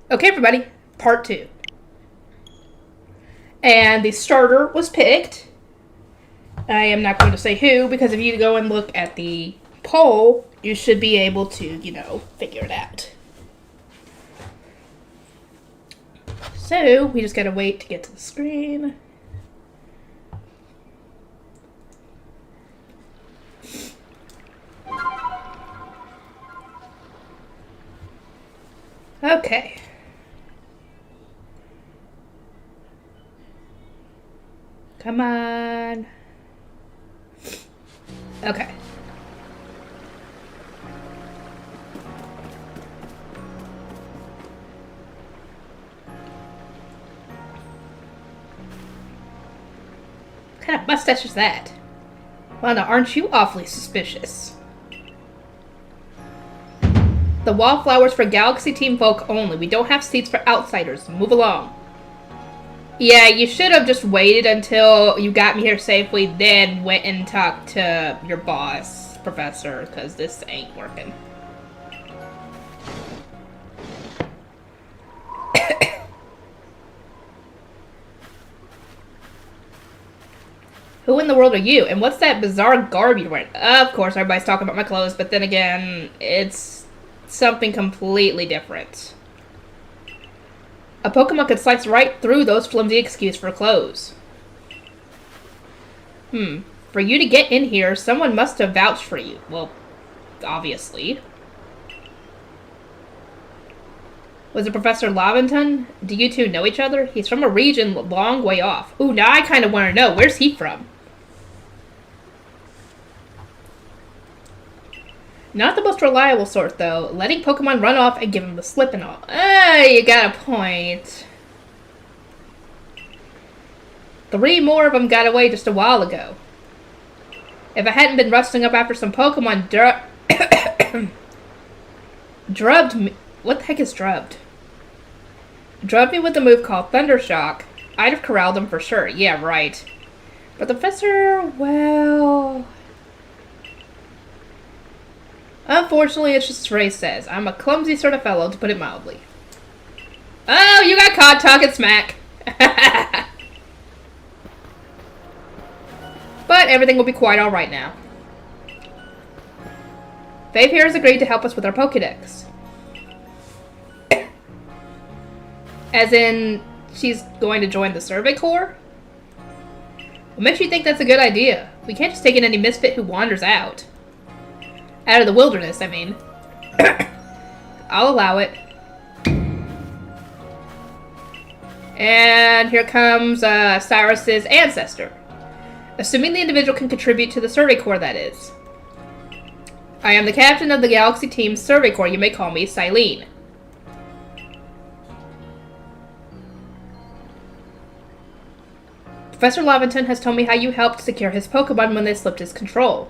Okay, everybody, part 2. And the starter was picked. I am not going to say who, because if you go and look at the poll, you should be able to, figure it out. So, we just gotta wait to get to the screen. Okay. Come on. Okay. What kind of mustache is that? Well, now, aren't you awfully suspicious? The wallflowers for Galaxy Team folk only. We don't have seats for outsiders. Move along. Yeah, you should have just waited until you got me here safely, then went and talked to your boss, Professor, because this ain't working. Who in the world are you? And what's that bizarre garb you're wearing? Of course, everybody's talking about my clothes, but then again, it's something completely different. A Pokemon could slice right through those flimsy excuses for clothes. For you to get in here, someone must have vouched for you. Well, obviously. Was it Professor Laventon? Do you two know each other? He's from a region long way off. Ooh, now I kind of want to know. Where's he from? Not the most reliable sort, though. Letting Pokemon run off and give him the slip and all. Ah, you got a point. 3 more of them got away just a while ago. If I hadn't been rusting up after some Pokemon drubbed me... What the heck is drubbed? Drubbed me with a move called Thundershock, I'd have corralled them for sure. Yeah, right. But the Professor, well... Unfortunately, it's just as Ray says. I'm a clumsy sort of fellow, to put it mildly. Oh, you got caught talking smack. But everything will be quite alright now. Faith here has agreed to help us with our Pokedex. As in, she's going to join the Survey Corps? What makes you think that's a good idea? We can't just take in any misfit who wanders out. Out of the wilderness, I mean. I'll allow it. And here comes Cyrus's ancestor. Assuming the individual can contribute to the Survey Corps, that is. I am the captain of the Galaxy Team's Survey Corps. You may call me Silene. Professor Laventon has told me how you helped secure his Pokemon when they slipped his control.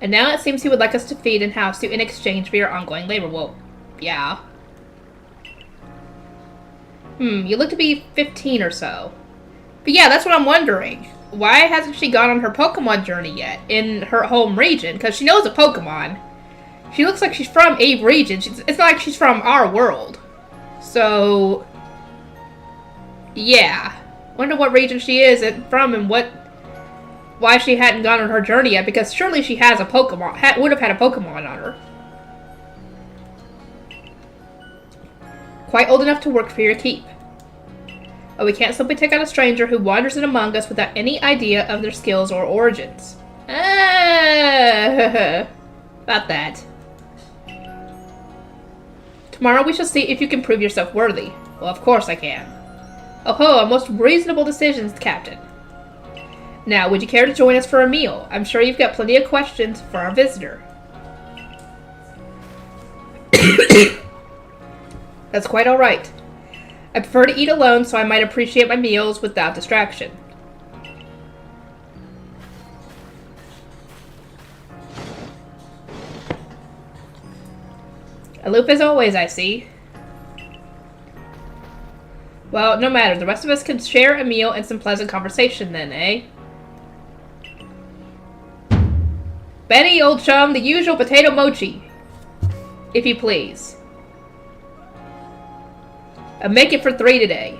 And now it seems he would like us to feed and house you in exchange for your ongoing labor. Well, yeah. You look to be 15 or so. But yeah, that's what I'm wondering. Why hasn't she gone on her Pokemon journey yet in her home region? Because she knows a Pokemon. She looks like she's from a region. It's not like she's from our world. So, yeah. Wonder what region she is from and why she hadn't gone on her journey yet, because surely she has a Pokemon, would have had a Pokemon on her. Quite old enough to work for your keep. Oh, we can't simply take on a stranger who wanders in among us without any idea of their skills or origins. About that. Tomorrow we shall see if you can prove yourself worthy. Well, of course I can. Oh-ho, a most reasonable decision, Captain. Now, would you care to join us for a meal? I'm sure you've got plenty of questions for our visitor. That's quite alright. I prefer to eat alone, so I might appreciate my meals without distraction. Aloof as always, I see. Well, no matter. The rest of us can share a meal and some pleasant conversation then, eh? Benny, old chum, the usual potato mochi. If you please. And make it for 3 today.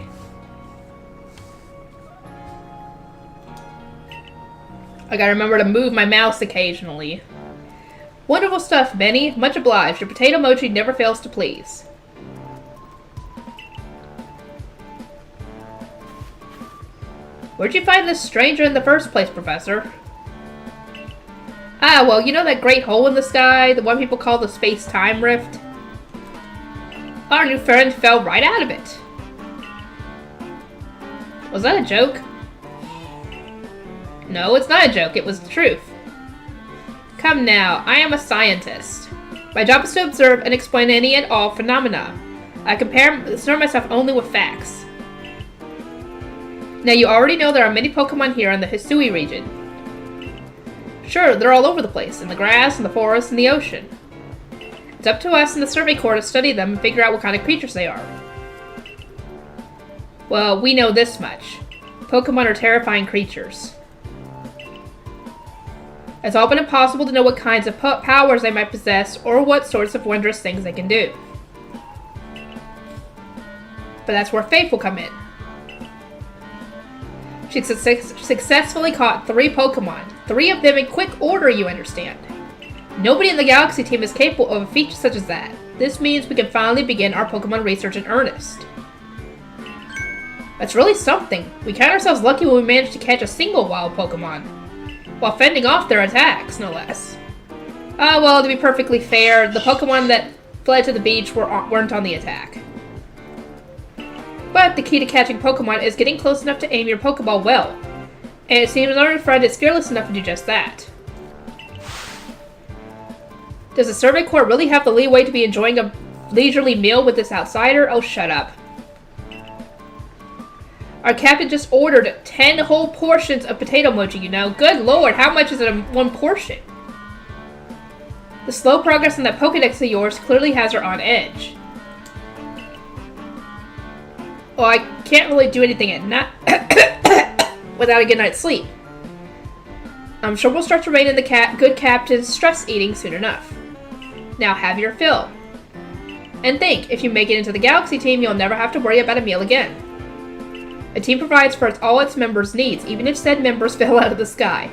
I gotta remember to move my mouse occasionally. Wonderful stuff, Benny. Much obliged. Your potato mochi never fails to please. Where'd you find this stranger in the first place, Professor? Ah, well, you know that great hole in the sky? The one people call the space-time rift? Our new friend fell right out of it. Was that a joke? No, it's not a joke. It was the truth. Come now, I am a scientist. My job is to observe and explain any and all phenomena. I concern myself only with facts. Now, you already know there are many Pokemon here in the Hisui region. Sure, they're all over the place, in the grass, in the forest, in the ocean. It's up to us in the Survey Corps to study them and figure out what kind of creatures they are. Well, we know this much. Pokemon are terrifying creatures. It's all but impossible to know what kinds of powers they might possess or what sorts of wondrous things they can do. But that's where Faith will come in. She successfully caught 3 Pokemon. 3 of them in quick order, you understand. Nobody in the Galaxy team is capable of a feat such as that. This means we can finally begin our Pokemon research in earnest. That's really something. We count ourselves lucky when we managed to catch a single wild Pokemon, while fending off their attacks, no less. Well, to be perfectly fair, the Pokemon that fled to the beach weren't on the attack. But the key to catching Pokemon is getting close enough to aim your Pokeball well. And it seems our friend is fearless enough to do just that. Does the Survey Corps really have the leeway to be enjoying a leisurely meal with this outsider? Oh, shut up. Our captain just ordered 10 whole portions of potato mochi, you know. Good lord, how much is it in one portion? The slow progress in that Pokedex of yours clearly has her on edge. Well, I can't really do anything at night without a good night's sleep. I'm sure we'll start to rein in the good captain's stress eating soon enough. Now have your fill. And think, if you make it into the Galaxy team, you'll never have to worry about a meal again. A team provides for all its members' needs, even if said members fell out of the sky.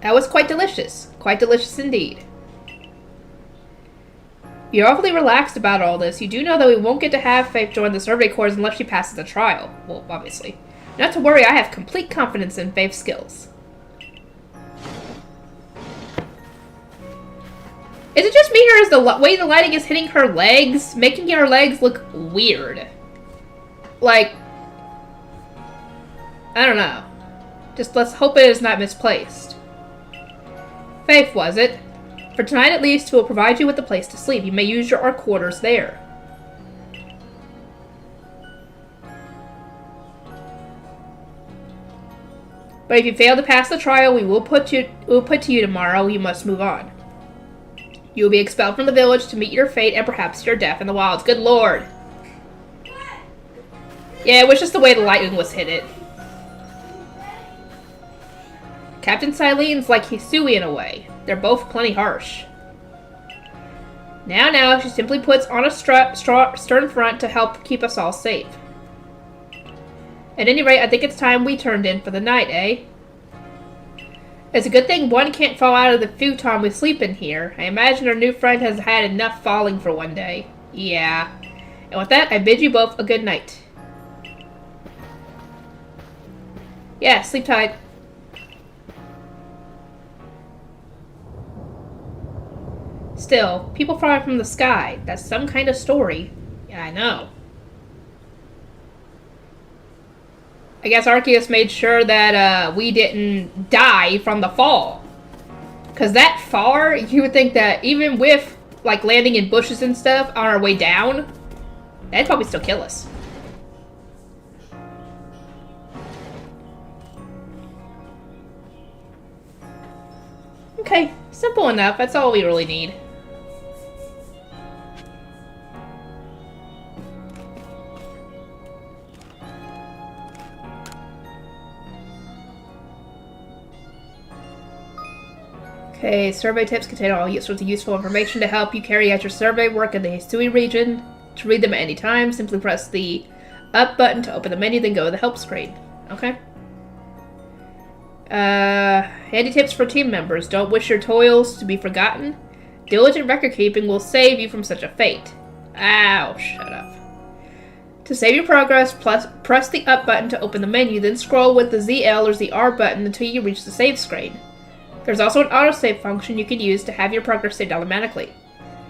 That was quite delicious. Quite delicious indeed. You're awfully relaxed about all this. You do know that we won't get to have Faith join the Survey Corps unless she passes the trial. Well, obviously. Not to worry, I have complete confidence in Faith's skills. Is it just me, or is the way the lighting is hitting her legs, making her legs look weird? Like, I don't know. Just let's hope it is not misplaced. Faith, was it? For tonight at least, we'll provide you with a place to sleep. You may use our quarters there. But if you fail to pass the trial, we'll put to you tomorrow. You must move on. You will be expelled from the village to meet your fate and perhaps your death in the wilds. Good lord. Yeah, it was just the way the lightning was hit it. Captain Silene's like Hisui in a way. They're both plenty harsh. Now, she simply puts on a stern front to help keep us all safe. At any rate, I think it's time we turned in for the night, eh? It's a good thing one can't fall out of the futon we sleep in here. I imagine our new friend has had enough falling for one day. Yeah. And with that, I bid you both a good night. Yeah, sleep tight. Still, people falling from the sky. That's some kind of story. Yeah, I know. I guess Arceus made sure that we didn't die from the fall. Because that far, you would think that even with like landing in bushes and stuff on our way down, that'd probably still kill us. Okay, simple enough. That's all we really need. Okay, survey tips contain all sorts of useful information to help you carry out your survey work in the Hisui region. To read them at any time, simply press the up button to open the menu, then go to the help screen. Okay. Handy tips for team members. Don't wish your toils to be forgotten. Diligent record keeping will save you from such a fate. Ow, shut up. To save your progress, press the up button to open the menu, then scroll with the ZL or ZR button until you reach the save screen. There's also an autosave function you can use to have your progress saved automatically.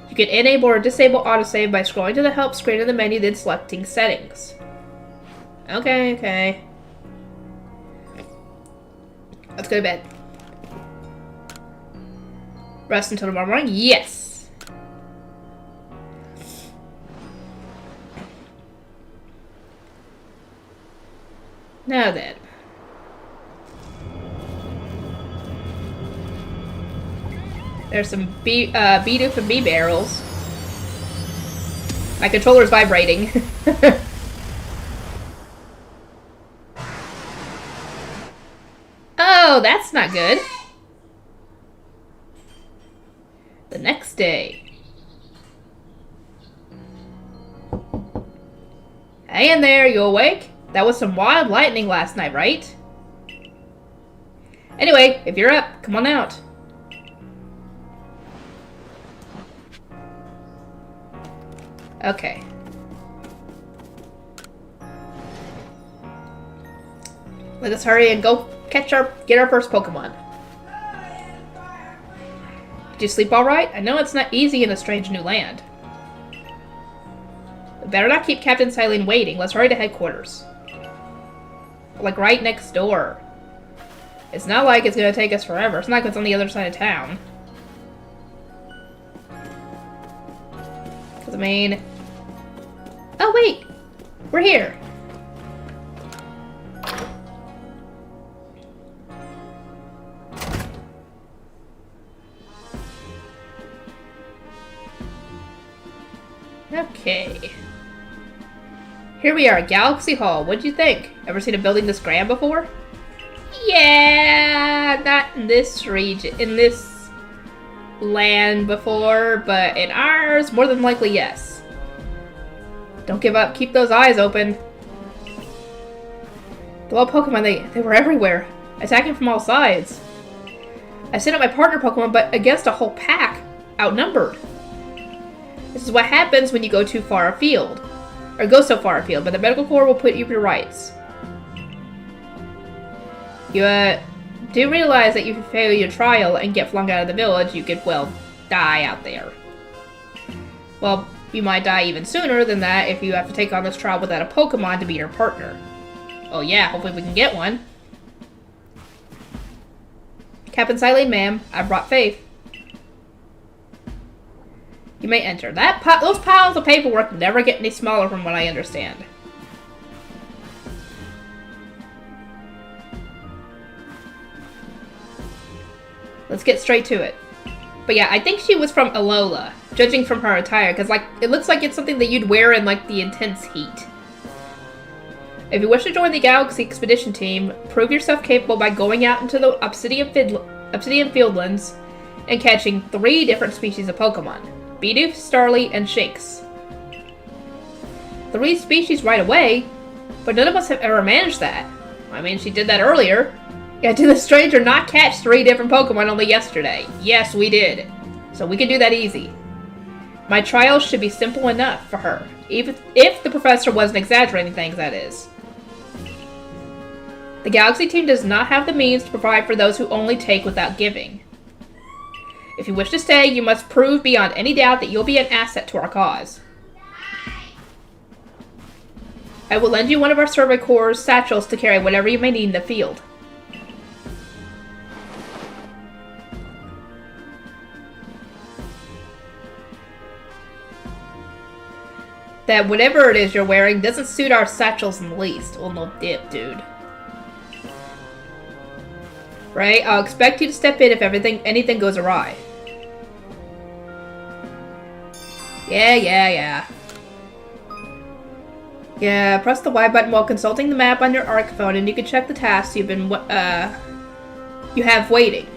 You can enable or disable autosave by scrolling to the help screen in the menu, then selecting settings. Okay. Let's go to bed. Rest until tomorrow morning? Yes! Now then. There's some Bidoof and B-barrels. My controller's vibrating. Oh, that's not good. The next day. Hey in there, you awake? That was some wild lightning last night, right? Anyway, if you're up, come on out. Okay. Let us hurry and go get our first Pokemon. Did you sleep alright? I know it's not easy in a strange new land. We better not keep Captain Silene waiting. Let's hurry to headquarters. Like right next door. It's not like it's gonna take us forever. It's not like it's on the other side of town. Because, I mean... Oh, wait! We're here! Okay. Here we are, Galaxy Hall. What'd you think? Ever seen a building this grand before? Yeah, not in this region, in this land before, but in ours, more than likely, yes. Don't give up. Keep those eyes open. The wild Pokemon, they were everywhere, attacking from all sides. I sent out my partner Pokemon, but against a whole pack, outnumbered. This is what happens when you go too far afield. Or go so far afield, but the medical corps will put you to rights. You do realize that if you fail your trial and get flung out of the village, you could, well, die out there. Well, you might die even sooner than that if you have to take on this trial without a Pokemon to be your partner. Oh yeah, hopefully we can get one. Captain Silene, ma'am, I brought Faith. You may enter. Those piles of paperwork never get any smaller from what I understand. Let's get straight to it. But yeah, I think she was from Alola, judging from her attire, because like it looks like it's something that you'd wear in like the intense heat. If you wish to join the Galaxy Expedition team, prove yourself capable by going out into the Obsidian Fieldlands and catching 3 different species of Pokemon. Bidoof, Starly, and Shinx. 3 species right away? But none of us have ever managed that. I mean, she did that earlier. Yeah, did the stranger not catch 3 different Pokemon only yesterday? Yes, we did. So we can do that easy. My trial should be simple enough for her. Even if the professor wasn't exaggerating things, that is. The Galaxy team does not have the means to provide for those who only take without giving. If you wish to stay, you must prove beyond any doubt that you'll be an asset to our cause. I will lend you one of our Survey Corps' satchels to carry whatever you may need in the field. That whatever it is you're wearing doesn't suit our satchels in the least. Well, no dip, dude. Right? I'll expect you to step in if anything goes awry. Yeah. Yeah, press the Y button while consulting the map on your ARC phone and you can check the tasks you have waiting.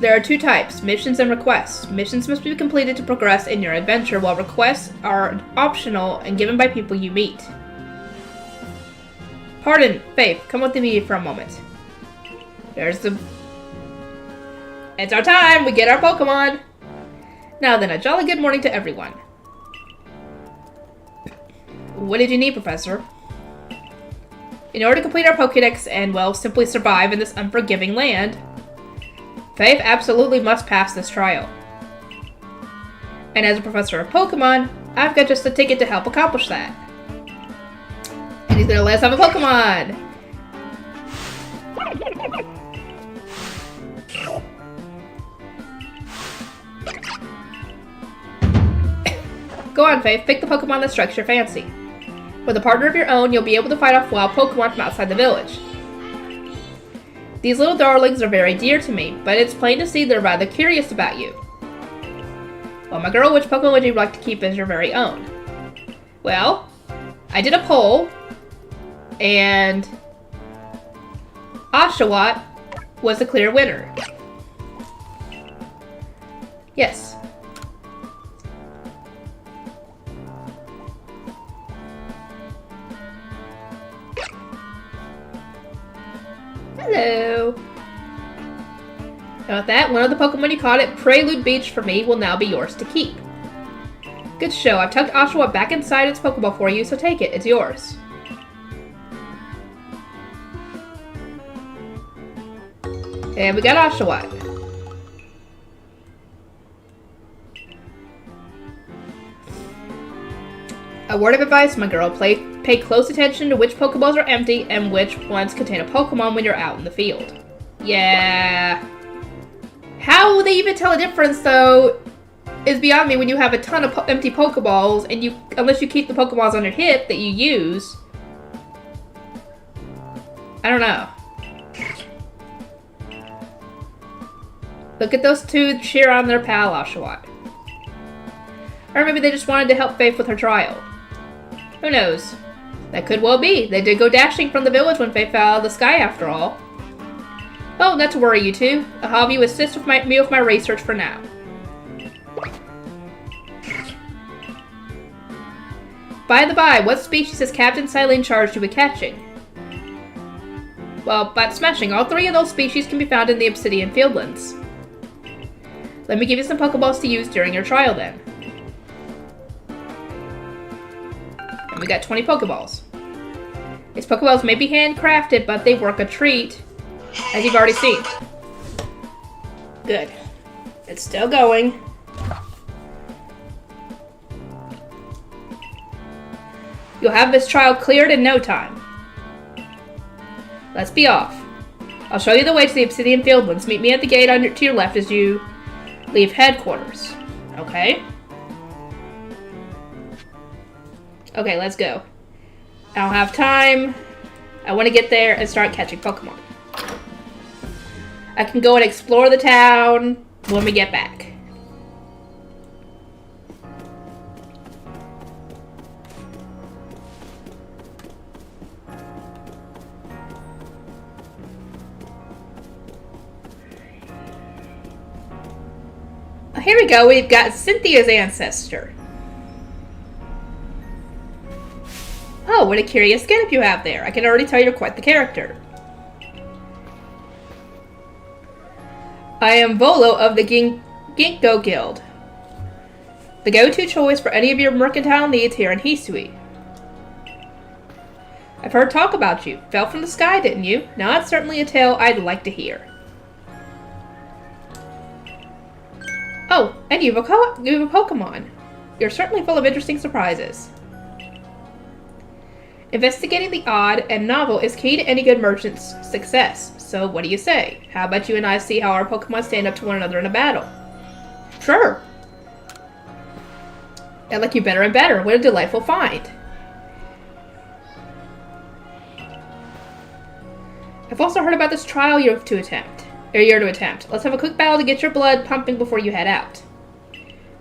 There are two types, missions and requests. Missions must be completed to progress in your adventure, while requests are optional and given by people you meet. Pardon, Faith, come with me for a moment. There's the... It's our time! We get our Pokemon! Now then, a jolly good morning to everyone. What did you need, Professor? In order to complete our Pokédex and, well, simply survive in this unforgiving land, Faith absolutely must pass this trial. And as a professor of Pokemon, I've got just a ticket to help accomplish that. And he's gonna let us have a Pokemon! Go on, Faith, pick the Pokemon that strikes your fancy. With a partner of your own, you'll be able to fight off wild Pokemon from outside the village. These little darlings are very dear to me, but it's plain to see they're rather curious about you. Well, my girl, which Pokemon would you like to keep as your very own? Well, I did a poll, and Oshawott was the clear winner. Yes. Hello. And with that, one of the Pokemon you caught at Prelude Beach for me will now be yours to keep. Good show. I've tucked Oshawott back inside its Pokeball for you, so take it. It's yours. And we got Oshawott. A word of advice, my girl. Pay close attention to which Pokeballs are empty and which ones contain a Pokemon when you're out in the field. Yeah. How will they even tell a difference, though, is beyond me when you have a ton of empty Pokeballs and unless you keep the Pokeballs on your hip that you use. I don't know. Look at those two cheer on their pal, Oshawott. Or maybe they just wanted to help Faith with her trial. Who knows? That could well be. They did go dashing from the village when Faith fell out of the sky after all. Oh, not to worry, you two. I'll have you assist with me with my research for now. By the by, what species has Captain Silene charged you with catching? Well, by smashing, all three of those species can be found in the Obsidian Fieldlands. Let me give you some Pokeballs to use during your trial then. And we got 20 Pokeballs. These Pokeballs may be handcrafted, but they work a treat, as you've already seen. Good. It's still going. You'll have this trial cleared in no time. Let's be off. I'll show you the way to the Obsidian Fieldlands. Meet me at the gate to your left as you leave headquarters. Okay? Okay, let's go. I don't have time. I want to get there and start catching Pokemon. I can go and explore the town when we get back. Here we go, we've got Cynthia's ancestor. Oh, what a curious getup you have there. I can already tell you're quite the character. I am Volo of the Ginkgo Guild, the go-to choice for any of your mercantile needs here in Hisui. I've heard talk about you. Fell from the sky, didn't you? Now that's certainly a tale I'd like to hear. Oh, and you have a Pokemon. You're certainly full of interesting surprises. Investigating the odd and novel is key to any good merchant's success. So what do you say? How about you and I see how our Pokemon stand up to one another in a battle? Sure. I like you better and better. What a delightful find. I've also heard about this trial you're to attempt. Let's have a quick battle to get your blood pumping before you head out.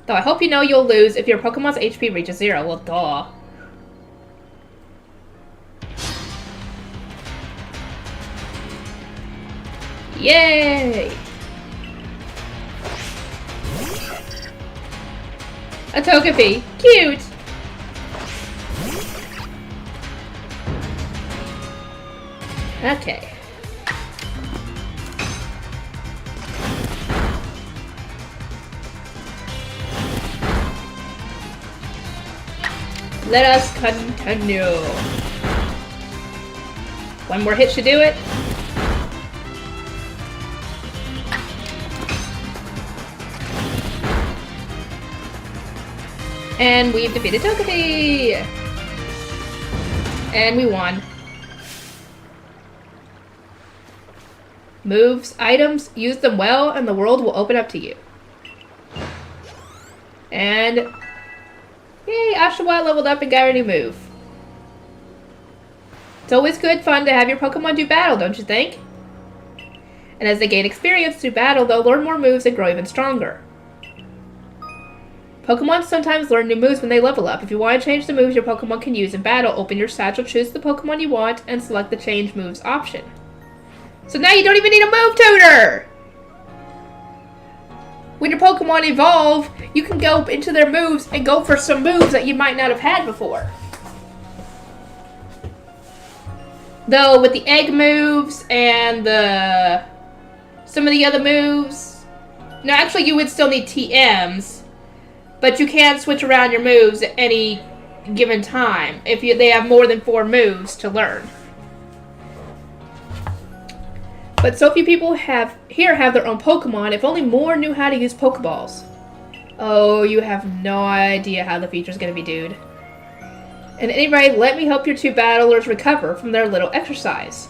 Though I hope you know you'll lose if your Pokemon's HP reaches 0. Well, duh. Yay! A Togepi. Cute! Okay. Let us continue. One more hit should do it. And we've defeated Togepi! And we won. Moves, items, use them well, and the world will open up to you. And yay, Oshawott leveled up and got a new move. It's always good fun to have your Pokemon do battle, don't you think? And as they gain experience through battle, they'll learn more moves and grow even stronger. Pokemon sometimes learn new moves when they level up. If you want to change the moves your Pokemon can use in battle, open your satchel, choose the Pokemon you want, and select the Change Moves option. So now you don't even need a move tutor! When your Pokemon evolve, you can go into their moves and go for some moves that you might not have had before. Though with the egg moves and some of the other moves, no, actually you would still need TMs. But you can switch around your moves at any given time if they have more than 4 moves to learn. But so few people have their own Pokemon. If only more knew how to use Pokeballs. Oh, you have no idea how the future's gonna be, dude. At any rate, let me help your 2 battlers recover from their little exercise.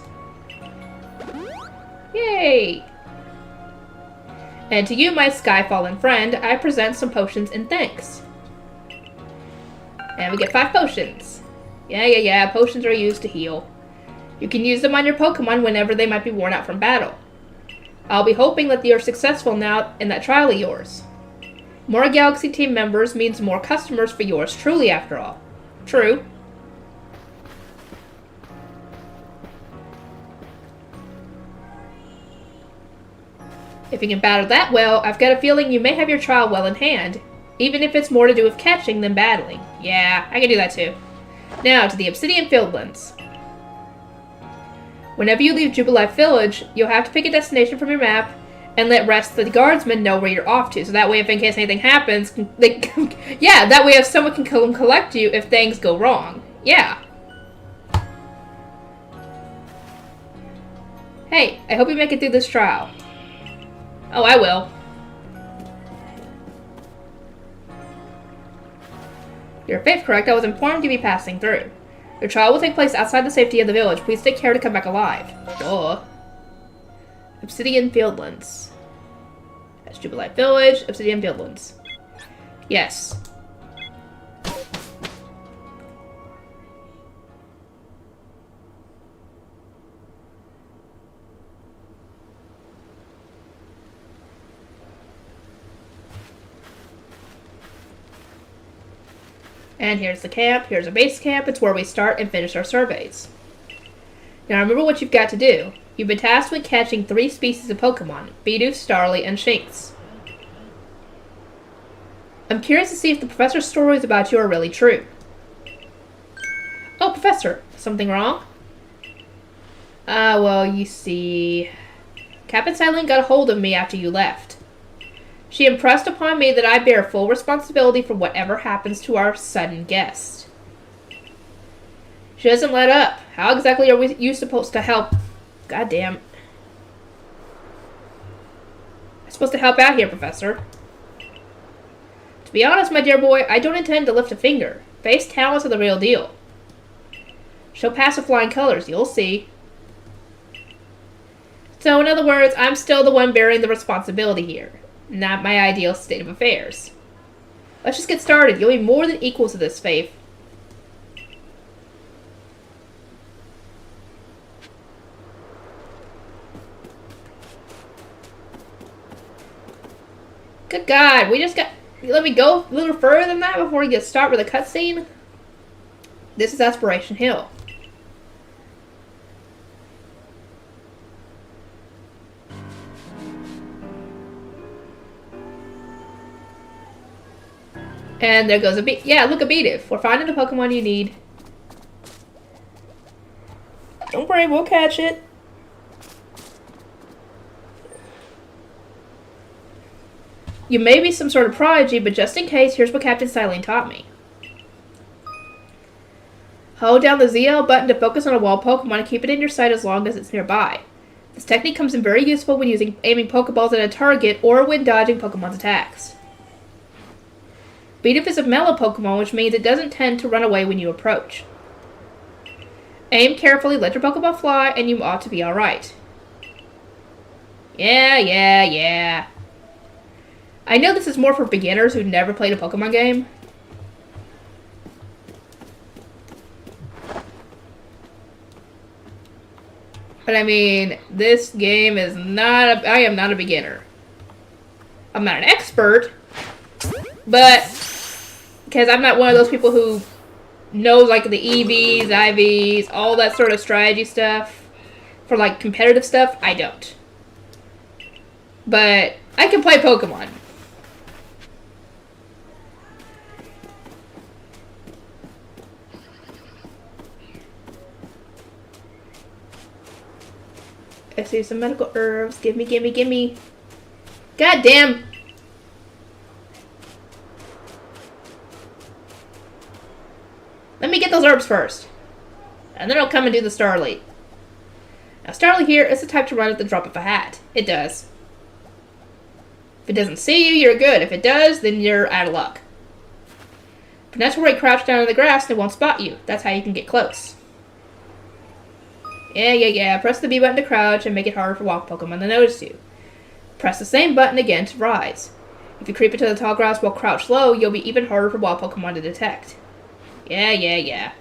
Yay! And to you, my sky-fallen friend, I present some potions in thanks. And we get 5 potions. Yeah, potions are used to heal. You can use them on your Pokemon whenever they might be worn out from battle. I'll be hoping that you're successful now in that trial of yours. More Galaxy team members means more customers for yours truly, after all. True. If you can battle that well, I've got a feeling you may have your trial well in hand, even if it's more to do with catching than battling. Yeah, I can do that too. Now, to the Obsidian Fieldlands. Whenever you leave Jubilife Village, you'll have to pick a destination from your map and let rest the guardsmen know where you're off to, so that way if in case anything happens, that way if someone can come collect you if things go wrong. Yeah. Hey, I hope you make it through this trial. Oh, I will. You're faith correct. I was informed you'd be passing through. Your trial will take place outside the safety of the village. Please take care to come back alive. Duh. Obsidian Fieldlands. That's Jubilife Village, Obsidian Fieldlands. Yes. And here's the camp. Here's our base camp. It's where we start and finish our surveys. Now remember what you've got to do. You've been tasked with catching 3 species of Pokemon, Bidoof, Starly, and Shinx. I'm curious to see if the professor's stories about you are really true. Oh, Professor, something wrong? Well, you see... Captain Silent got a hold of me after you left. She impressed upon me that I bear full responsibility for whatever happens to our sudden guest. She doesn't let up. How exactly are you supposed to help? Goddamn. I'm supposed to help out here, Professor. To be honest, my dear boy, I don't intend to lift a finger. Face talents are the real deal. She'll pass with flying colors, you'll see. So, in other words, I'm still the one bearing the responsibility here. Not my ideal state of affairs. Let's just get started. You'll be more than equal to this, Faith. Good God, we just got... Let me go a little further than that before we get started with a cutscene. This is Aspiration Hill. And there goes a beat. Yeah, look, a beative. We're finding the Pokemon you need. Don't worry, we'll catch it. You may be some sort of prodigy, but just in case, here's what Captain Silene taught me. Hold down the ZL button to focus on a wall Pokemon and keep it in your sight as long as it's nearby. This technique comes in very useful when aiming Pokeballs at a target or when dodging Pokemon's attacks. Beatif is a mellow Pokemon, which means it doesn't tend to run away when you approach. Aim carefully, let your Pokeball fly, and you ought to be alright. Yeah. I know this is more for beginners who've never played a Pokemon game. But I mean, this game is not I am not a beginner. I'm not an expert, but because I'm not one of those people who knows like the EVs, IVs, all that sort of strategy stuff for like competitive stuff, I don't. But I can play Pokemon. I see some medical herbs. Gimme. God damn. Let me get those herbs first. And then I'll come and do the Starly. Now Starly here is the type to run at the drop of a hat. It does. If it doesn't see you, you're good. If it does, then you're out of luck. But not to worry, crouch down in the grass and it won't spot you. That's how you can get close. Yeah. Press the B button to crouch and make it harder for wild Pokemon to notice you. Press the same button again to rise. If you creep into the tall grass while crouched low, you'll be even harder for wild Pokemon to detect. Yeah.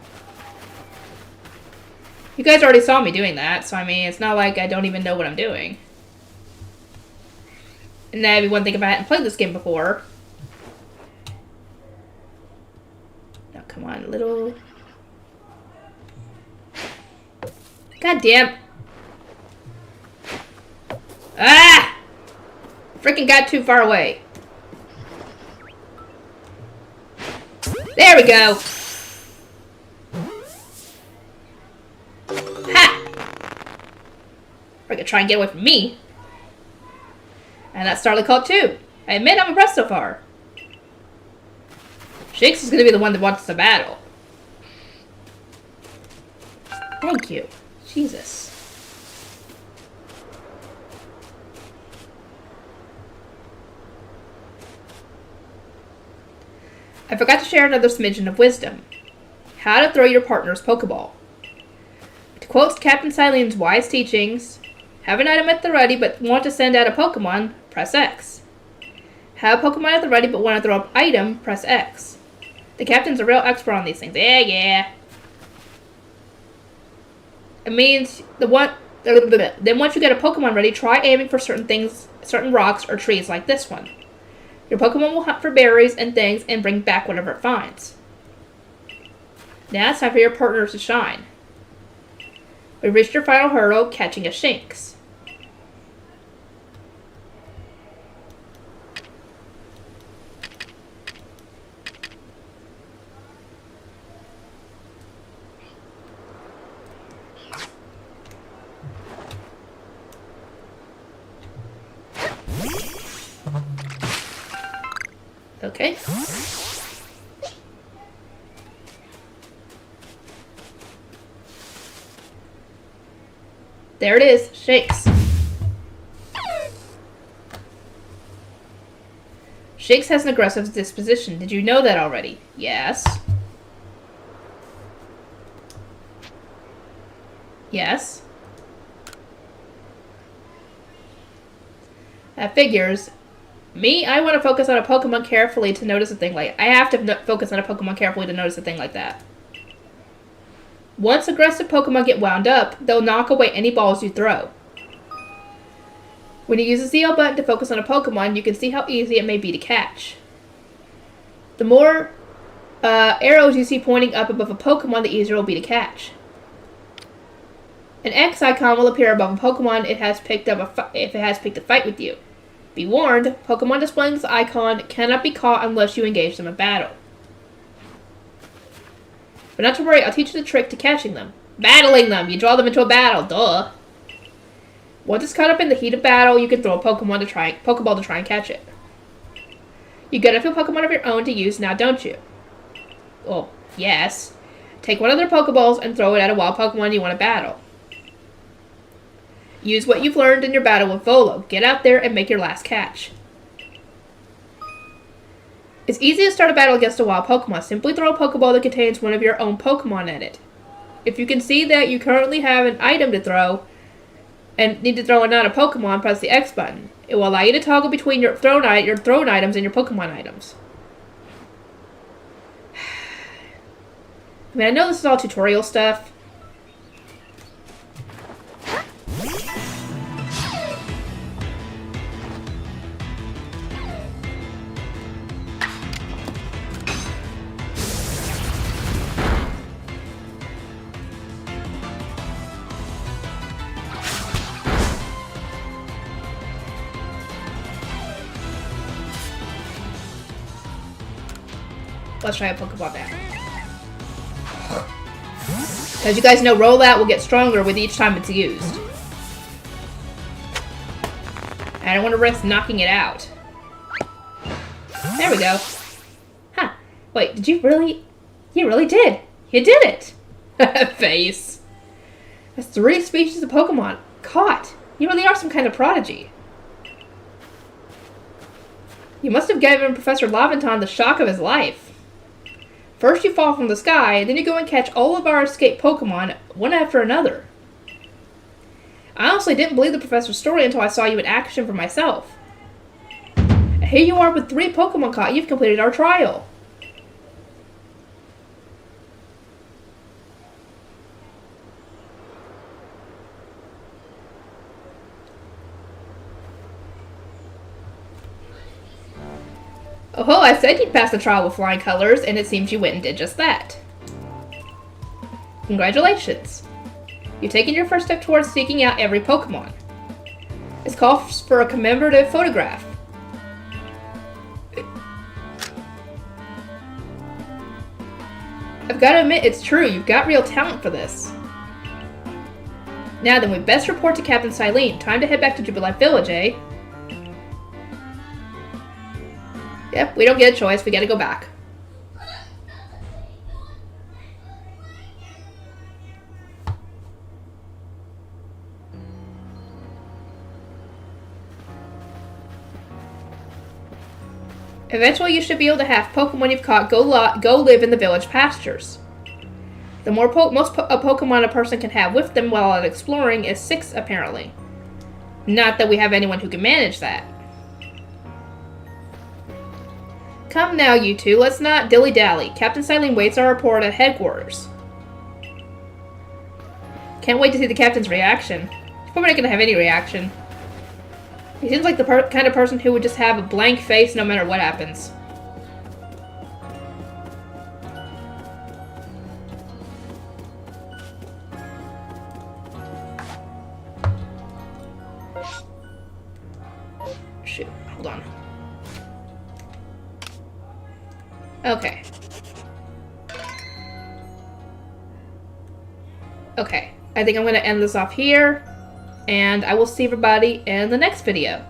You guys already saw me doing that, so I mean, it's not like I don't even know what I'm doing. And now everyone think if I hadn't played this game before. Now come on, little... God damn. Ah! Freaking got too far away. There we go. Ha! Freaking try and get away from me. And that's Starly called too. I admit I'm impressed so far. Shakes is gonna be the one that wants the battle. Thank you. Jesus. I forgot to share another smidgen of wisdom. How to throw your partner's Pokeball. To quote Captain Silene's wise teachings, have an item at the ready but want to send out a Pokemon, press X. Have a Pokemon at the ready but want to throw an item, press X. The Captain's a real expert on these things. Yeah. It means then once you get a Pokemon ready, try aiming for certain things, certain rocks or trees like this one. Your Pokemon will hunt for berries and things and bring back whatever it finds. Now it's time for your partners to shine. We reached your final hurdle, catching a Shinx. Okay. There it is. Shakes. Shakes has an aggressive disposition. Did you know that already? Yes. Yes. That figures. Me, I want to focus on a Pokemon carefully to notice a thing like... I have to focus on a Pokemon carefully to notice a thing like that. Once aggressive Pokemon get wound up, they'll knock away any balls you throw. When you use the ZL button to focus on a Pokemon, you can see how easy it may be to catch. The more arrows you see pointing up above a Pokemon, the easier it will be to catch. An X icon will appear above a Pokemon if it has picked a fight with you. Be warned, Pokemon displaying this icon cannot be caught unless you engage them in battle. But not to worry, I'll teach you the trick to catching them. Battling them! You draw them into a battle, duh! Once it's caught up in the heat of battle, you can throw a Pokeball to try and catch it. You get a few Pokemon of your own to use now, don't you? Well, yes. Take one of their Pokeballs and throw it at a wild Pokemon you want to battle. Use what you've learned in your battle with Volo. Get out there and make your last catch. It's easy to start a battle against a wild Pokemon. Simply throw a Pokeball that contains one of your own Pokemon at it. If you can see that you currently have an item to throw and need to throw another Pokemon, press the X button. It will allow you to toggle between your thrown items and your Pokemon items. I mean, I know this is all tutorial stuff. Let's try a Pokeball now. As you guys know, rollout will get stronger with each time it's used. And I don't want to risk knocking it out. There we go. Huh. Wait, did you really? You really did. You did it. Face. That's 3 species of Pokemon caught. You really are some kind of prodigy. You must have given Professor Laventon the shock of his life. First you fall from the sky, then you go and catch all of our escaped Pokemon, one after another. I honestly didn't believe the professor's story until I saw you in action for myself. And here you are with 3 Pokemon caught. You've completed our trial. Oh, I said you'd pass the trial with flying colors, and it seems you went and did just that. Congratulations. You've taken your first step towards seeking out every Pokemon. This calls for a commemorative photograph. I've got to admit, it's true. You've got real talent for this. Now then, we best report to Captain Silene. Time to head back to Jubilife Village, eh? Yep, we don't get a choice. We gotta go back. Eventually, you should be able to have Pokemon you've caught go live in the village pastures. The more most Pokemon a person can have with them while out exploring is 6, apparently. Not that we have anyone who can manage that. Come now, you two. Let's not dilly-dally. Captain Silene waits our report at headquarters. Can't wait to see the captain's reaction. He's probably not going to have any reaction. He seems like the kind of person who would just have a blank face no matter what happens. Shoot, hold on. Okay. Okay, I think I'm going to end this off here, and I will see everybody in the next video.